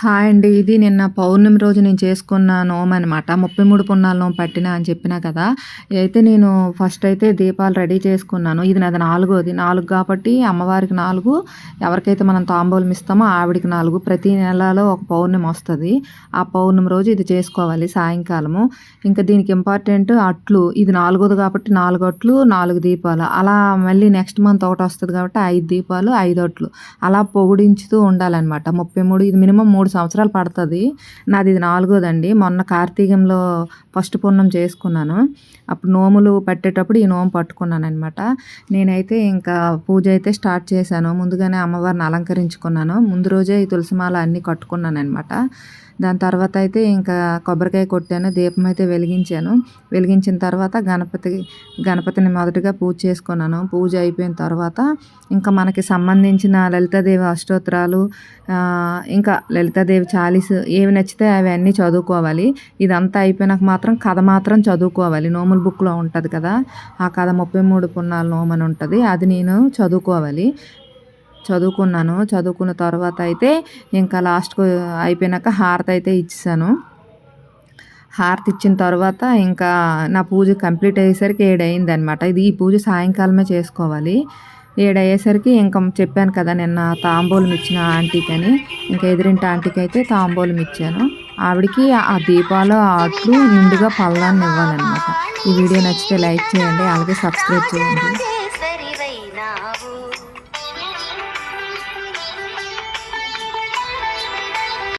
Hi అండి. ఇది నిన్న పౌర్ణమి రోజు నేను చేసుకున్న నోమనమాట. 33 పున్నాల నోము పట్టినా అని చెప్పినా కదా! అయితే నేను ఫస్ట్ అయితే దీపాలు రెడీ చేసుకున్నాను. ఇది నాది నాలుగోది. 4 కాబట్టి అమ్మవారికి 4, ఎవరికైతే మనం తాంబూలం ఇస్తామో ఆవిడకి 4. ప్రతి నెలలో ఒక పౌర్ణమి వస్తది. ఆ పౌర్ణమి రోజు ఇది చేసుకోవాలి సాయంకాలము. ఇంకా దీనికి ఇంపార్టెంట్ అట్లు. ఇది నాలుగోది కాబట్టి 4 అట్లు, 4 దీపాలు. అలా మళ్ళీ నెక్స్ట్ మంత్ ఒకటొస్తది కాబట్టి 5 దీపాలు, 5 అట్లు. అలా పొగిడించుతూ ఉండాలనమాట. 33 ఇది మినిమమ్ 3 సంవత్సరాలు పడతది. నాది ఇది నాలుగోదండి. మొన్న కార్తీకంలో ఫస్ట్ పున్నం చేసుకున్నాను. అప్పుడు నోములు పట్టేటప్పుడు ఈ నోము పట్టుకున్నాననమాట. నేనైతే ఇంకా పూజ అయితే స్టార్ట్ చేశాను. ముందుగానే అమ్మవారిని అలంకరించుకున్నాను. ముందు రోజే ఈ తులసిమాల అన్నీ కట్టుకున్నాననమాట. దాని తర్వాత అయితే ఇంకా కొబ్బరికాయ కొట్టాను. దీపం అయితే వెలిగించాను. వెలిగించిన తర్వాత గణపతిని మొదటగా పూజ చేసుకున్నాను. పూజ అయిపోయిన తర్వాత ఇంకా మనకి సంబంధించిన లలితాదేవి అష్టోత్తరాలు, ఇంకా లలితాదేవి చాలీస్ ఏవి నచ్చితే అవి అన్నీ చదువుకోవాలి. ఇదంతా అయిపోయినాక మాత్రం కథ మాత్రం చదువుకోవాలి. నోముల బుక్‌లో ఉంటది కదా! ఆ కథ 33 పున్నాల నోమని ఉంటది. అది నేను చదువుకోవాలి. చదువుకున్నాను. చదువుకున్న తర్వాత అయితే ఇంకా లాస్ట్‌కు అయిపోయినాక హారతి అయితే ఇచ్చేసాను. హారతి ఇచ్చిన తర్వాత ఇంకా నా పూజ కంప్లీట్ అయ్యేసరికి 7 అయిందనమాట. ఈ పూజ సాయంకాలమే చేసుకోవాలి. 7 అయ్యేసరికి ఇంకా చెప్పాను కదా నిన్న తాంబూలం ఇచ్చిన ఆంటీకని. ఇంకా ఎదురింటి ఆంటీకైతే తాంబూలం ఇచ్చాను. ఆవిడకి ఆ దీపాలు, ఆ అట్లు నిండుగా పళ్ళాన్ని ఇవ్వాలనమాట. ఈ వీడియో నచ్చితే లైక్ చేయండి. అలాగే సబ్స్క్రైబ్ చేయండి.